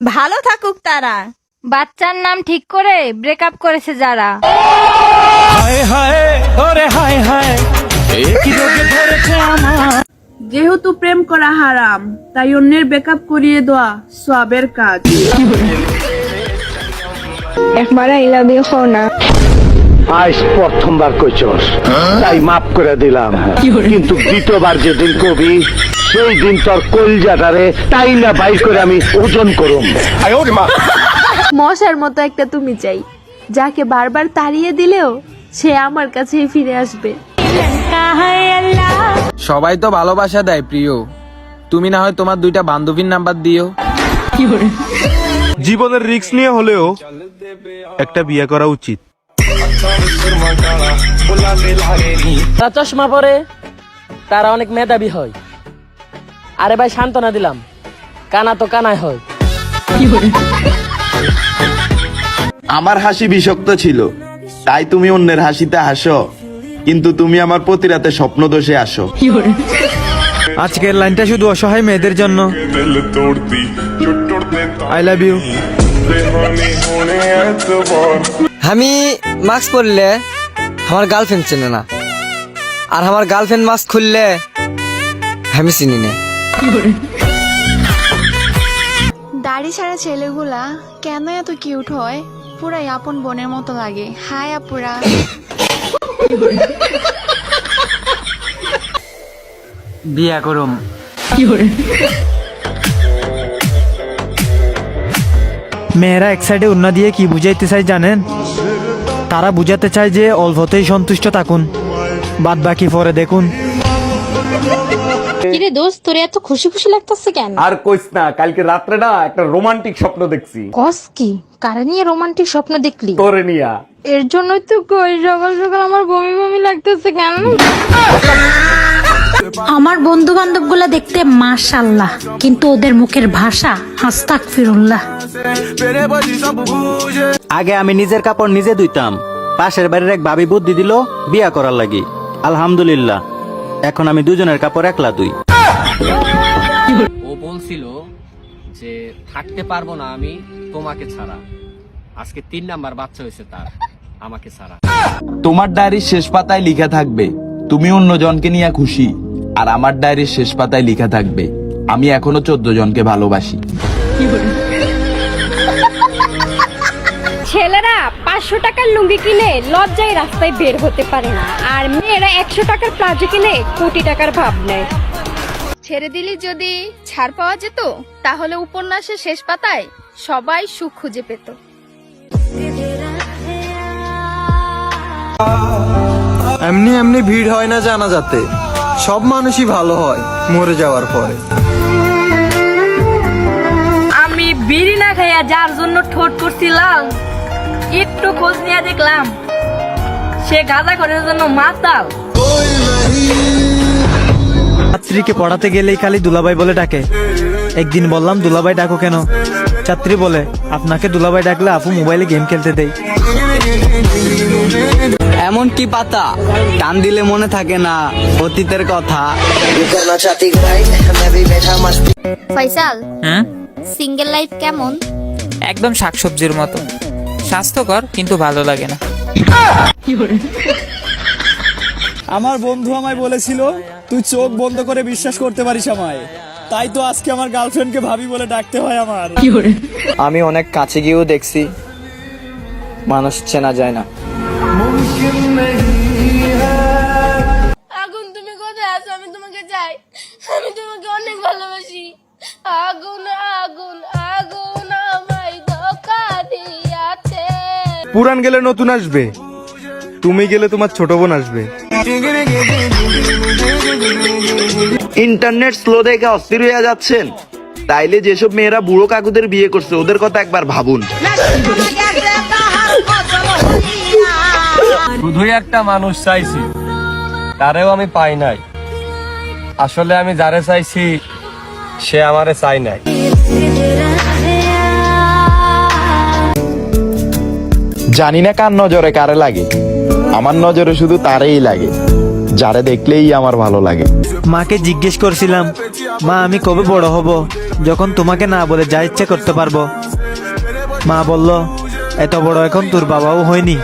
ভালো থাকুক তারা। বাচ্চার নাম ঠিক করে ব্রেকআপ করেছে যারা। হায় হায় ওরে হায় হায় কি রোগে ধরেছে আমার। যেহেতু প্রেম করা হারাম, তাই অন্যের ব্রেকআপ করিয়ে দেওয়া সওয়াবের কাজ। একবার আই লাভ ইউ হও না। আজ প্রথমবার কইছস, তাই মাফ করে দিলাম, কিন্তু দ্বিতীয়বার যেদিন কবি সেই দিন তোর কলজাটারে তাই না বাইর করে আমি ওজন করুম। মশার মতো একটা তুমি চাই, যাকে বারবার তাড়িয়ে দিলেও সে আমার কাছেই ফিরে আসবে। সবাই তো ভালোবাসা দেয় প্রিয়, তুমি না হয় তোমার দুইটা বান্ধবীর নাম্বার দিও। জীবনের রিস্ক নিয়ে হলেও একটা বিয়ে করা উচিত। তারা চশমা পরে, তারা অনেক মেধাবী হয়। আরে ভাই সান্ত্বনা দিলাম, কানা তো কানায় হয়। আমার হাসি বিষাক্ত ছিল, তাই তুমি অন্যের হাসিতে হাসো, কিন্তু তুমি আমার প্রতি রাতে স্বপ্ন দোষে আসো। আজকের লাইনটা শুধু অসহায় মেয়েদের জন্য। I love you. আমি মাস্ক পরলে আমার গার্লফ্রেন্ড চেনে না, আর আমার গার্লফ্রেন্ড মাস্ক খুললে আমি চিনি না। দাড়ি ছাড়া ছেলেগুলা কেন এত কিউট হয়, পুরাই আপন বোনের মতো লাগে। হাই আপুরা। বিয়া করুম। মেয়েরা এক সাইডে উন্না দিয়ে কি বুঝাইতে চাই জানেন? তারা বুঝাতে চায় যে অল্পতেই সন্তুষ্ট থাকুন, বাদ বাকি পরে দেখুন। কিরে দোস্ত, তোর এত খুশি খুশি লাগতেছে কেন? আর কইস না, কালকে রাত্রে না একটা রোমান্টিক স্বপ্ন দেখছি। কস কি? কারে নিয়ে রোমান্টিক স্বপ্ন দেখলি? তোরে নিয়া। এর জন্যই তো কই সকাল সকাল আমার বমি বমি লাগতেছে কেন? আমার বন্ধু বান্ধব গুলা দেখতে মাশাআল্লাহ, কিন্তু ওদের মুখের ভাষা আস্তাগফিরুল্লাহ। আগে আমি নিজের কাপড় নিজে ধুইতাম, পাশের বাড়ির এক ভাবি বুদ্ধি দিল বিয়া করার লাগি। আলহামদুলিল্লাহ, এখন আমি দুজনের কাপড় একলা ধুই। ও বলছিল যে থাকতে পারবো না আমি তোমাকে ছাড়া। আজকে 3 নাম্বার বাচ্চা হয়েছে তার, আমাকে ছাড়া। তোমার ডায়েরির শেষ পাতায় লিখা থাকবে তুমি অন্য জনকে নিয়ে খুশি, আর আমার ডায়েরির শেষ পাতায় লিখা থাকবে আমি এখনো 14 জনকে ভালোবাসি। ছেলেরা 500 টাকার লুঙ্গি কিনে লজ্জায় রাস্তায় বের হতে পারে না, আর মেয়েরা 100 টাকার প্লাজো কিনে কোটি টাকার ভাব নেয়। ছেড়ে দিলি যদি ছাড় পাওয়া যেত, তাহলে উপন্যাসের শেষ পাতায় সবাই সুখ খুঁজে পেত। এমনি এমনি ভিড় হয় না জানা যাতে, সব মানুষই ভালো হয় মরে যাওয়ার পরে। আমি বিড়ি না খাইয়া যার জন্য ঠোঁট করছিলাম, একটু খোঁজ নিয়ে দেখলাম সে গাঁজা করার জন্য মাতাল। ছাত্রীকে পড়াতে গেলেই খালি দুলাভাই বলে ডাকে। একদিন বললাম দুলাভাই ডাকো কেন? ছাত্রী বলে আপনাকে দুলাভাই ডাকলে আপু মোবাইলে গেম খেলতে দেয়। এমন কি পাতা টান দিলে মনে থাকে না অতীতের কথা। ফয়সাল, হ্যাঁ, সিঙ্গেল লাইফ কেমন? একদম শাকসবজির মতো, স্বাস্থ্যকর কিন্তু ভালো লাগে না। আমার বন্ধু আমায় বলেছিল তুই চোখ বন্ধ করে বিশ্বাস করতে পারিস আমায়, তাই তো আজকে আমার গার্লফ্রেন্ডকে ভাবি বলে ডাকতে হয় আমার। আমি অনেক কাছে গিয়েও দেখছি মানুষ চেনা যায় না। আগুন, তুমি কোথায় আছো? আমি তোমাকে চাই, আমি তোমাকে অনেক ভালোবাসি। আগুন আগুন আগুন আমায় ধোঁকা দিয়াছে। পুরান গেলে নতুন আসবে, তুমি গেলে তোমার ছোট বোন আসবে। ইন্টারনেট স্লো দেখে অস্থির হয়ে যাচ্ছেন? তাইলে যেসব মেয়েরা বুড়ো কাকুদের বিয়ে করছে ওদের কথা একবার ভাবুন। শুধুই একটা মানুষ চাইছি, তারেও আমি পাই নাই। আসলে আমি যারে চাইছি সে আমারে চাই নাই। জানি না কার নজরে কারে লাগে, আমার নজরে শুধু তারেই লাগে যারে দেখলেই আমার ভালো লাগে। মাকে জিজ্ঞেস করছিলাম, মা আমি কবে বড় হব? যখন তোমাকে না বলে যা ইচ্ছে করতে পারবো। মা বলল এত বড় এখন তোর বাবাও হয়নি।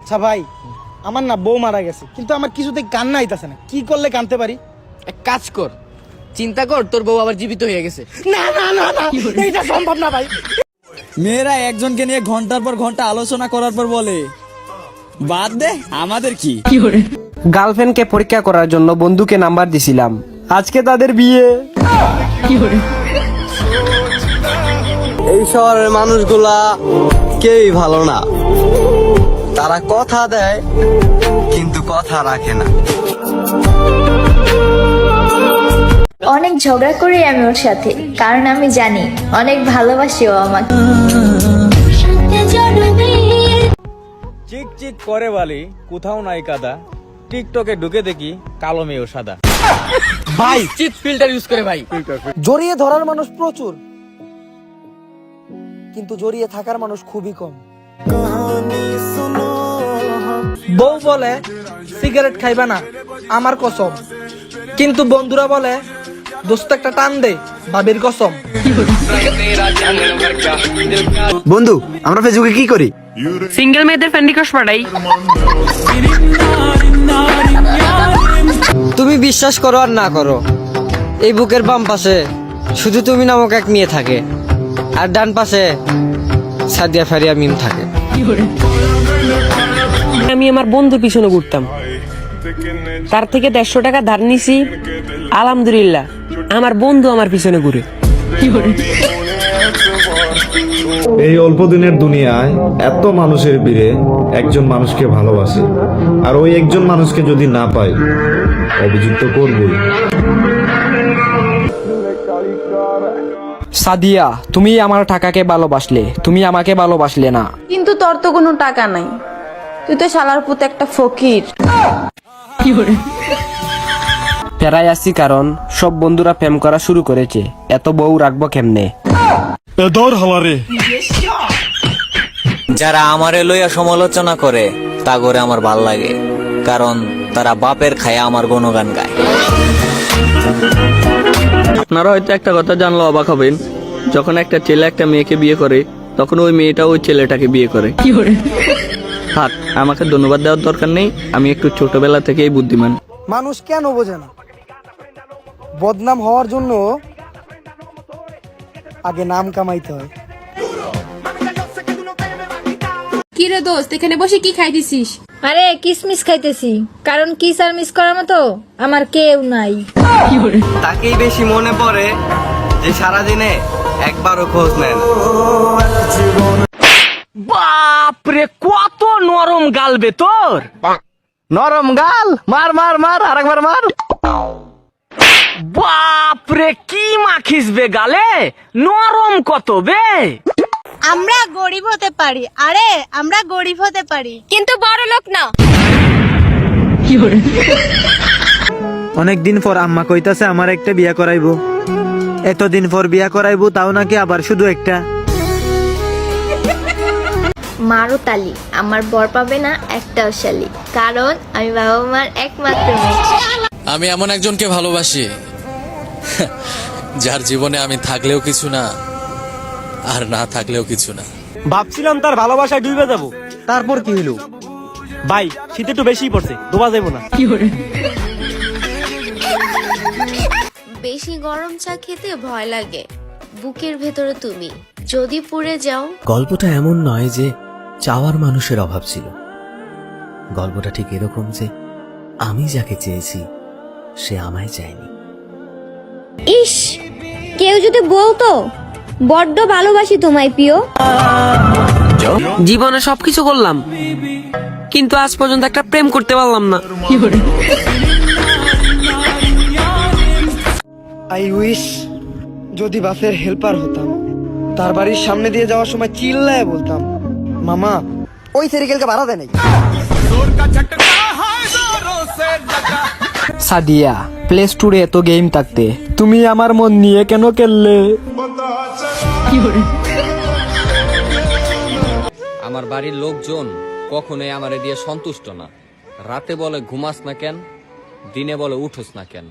আচ্ছা ভাই, আমার না বউ মারা গেছে, কিন্তু আমার কিছুতে কান্না আইতাছে না। কি করলে কানতে পারি? এক কাজ কর, চিন্তা কর তোর বউ আবার জীবিত হয়ে গেছে। না না না না, এটা সম্ভব না ভাই। মেয়েরা একজনকে নিয়ে ঘন্টার পর ঘন্টা আলোচনা করার পর বলে বাদ দে, আমাদের কি। গার্লফ্রেন্ডকে পরীক্ষা করার জন্য বন্ধুকে নাম্বার দিছিলাম, আজকে তাদের বিয়ে। এই শহরের মানুষগুলা কেউই ভালো না, তারা কথা দেয় কিন্তু কথা রাখে না। অনেক ঝগড়া করি আমি ওর সাথে, কারণ আমি জানি অনেক ভালোবাসি ও আমাকে। চিক চিক করে বালি, কোথাও নাই কাদা, টিকটকে ঢুকে দেখি কালো মেয়েও সাদা। ভাই চিট ফিল্টার ইউজ করে ভাই। জড়িয়ে ধরার মানুষ প্রচুর, কিন্তু জড়িয়ে থাকার মানুষ খুবই কম। বউ বলে সিগারেট খাইবা না, আমার কসম, কিন্তু বন্ধুরা বলে দোস্ত একটা টান দে, ভাবির কসম। বন্ধু, আমরা ফেসবুকে কি করি? সিঙ্গেল মেয়েদের ফ্রেন্ড রিকোয়েস্ট পাঠাই। তুমি বিশ্বাস করো আর না করো, এই বুকের বাম পাশে শুধু তুমি নামক এক মেয়ে থাকে, আর ডান পাশে সাদিয়া ফারিয়া মিম থাকে। আমি আমার বন্ধুর পিছনে ঘুরতাম, তার থেকে 150 টাকা ধার নিছি। আলহামদুলিল্লাহ আমার বন্ধু আমার পিছনে ঘুরে। এই অল্প দিনের দুনিয়ায় এত মানুষের ভিড়ে একজন মানুষকে ভালোবাসে, আর ওই একজন মানুষকে যদি না পায় অভিযোগ তো করবই। সাদিয়া, তুমি আমার টাকাকে ভালোবাসলে, তুমি আমাকে ভালোবাসলে না। কিন্তু তোর তো কোনো টাকা নাই, তুই তো শালার পুত একটা ফকির। ফেরাই আসছি কারণ সব বন্ধুরা প্রেম করা শুরু করেছে, এত বউ রাখবো কেমনে? যারা আমারে লইয়া সমালোচনা করে তা করে আমার ভাল লাগে, কারণ তারা বাপের খায়া আমার গুণগান গায়। আপনারা হয়তো একটা কথা জানলে অবাক হবেন, যখন একটা ছেলে একটা মেয়েকে বিয়ে করে তখন ওই মেয়েটা ওই ছেলেটাকে বিয়ে করে। থাক, আমাকে ধন্যবাদ দেওয়ার দরকার নেই, আমি একটু ছোটবেলা থেকেই বুদ্ধিমান। মানুষ কেন বোঝে না, বদনাম হওয়ার জন্য আগে নাম কামাইতে হয়। কি রে দোস্ত, এখানে বসে কি খাইতেছিস? আরে কিসমিস খাইতেছি, কারণ কিস আর মিস করার মতো আমার কেউ নাই। তাকেই বেশি মনে পড়ে যে সারাদিনে একবারও খোঁজ নেন। বাপরে, কত নরম গাল বে তোর! নরম গাল, মার মার মার, আরেকবার মার। বাপরে, কি মাখিস বে গালে, নরম কত বে! আমরা গরিব হতে পারি, আরে আমরা গরিব হতে পারি, কিন্তু বড় লোক না। অনেকদিন পর আম্মা কইতাছে আমার একটা বিয়া করাইবো। এতদিন পর বিয়া করাইবো, তাও নাকি আবার শুধু একটা। মারো তালি, আমার বর পাবে না একটাও শালি, কারণ আমি বাবা মার একমাত্র মেয়ে। আমি এমন একজনকে ভালোবাসি যার জীবনে আমি থাকলেও কিছু না, আর না থাকলেও কিছু না। ভাবছিলাম তার ভালোবাসায় ডুবে যাব, তারপর কি হলো ভাই, শীত একটু বেশি পড়ছে, ডোবা যাবো না। বেশি গরম চা খেতে ভয় লাগে, বুকের ভেতরে তুমি যদি পুড়ে যাও। গল্পটা এমন নয় যে চাওয়ার মানুষের অভাব ছিল, গল্পটা ঠিক এরকম যে আমি যাকে চেয়েছি সে আমায় চায়নি। ইস, কেউ যদি বলতো বড্ড ভালোবাসি তোমায় প্রিয়। জীবনে সবকিছু করলাম, কিন্তু আজ পর্যন্ত একটা প্রেম করতে পারলাম না। আই উইশ যদি বাসের হেল্পার হতাম, তার বাড়ির সামনে দিয়ে যাওয়ার সময় চিল্লায় বলতাম, মামা ওই সাইকেলকে ভাড়া দেয় নাই। সাদিয়া, প্লে স্টোরে এত গেম থাকতে তুমি আমার মন নিয়ে কেন খেললে? আমার বাড়ির লোকজন কখনোই আমারে দিয়ে সন্তুষ্ট না। রাতে বলে ঘুমাস না কেন, দিনে বলে উঠোস না কেন?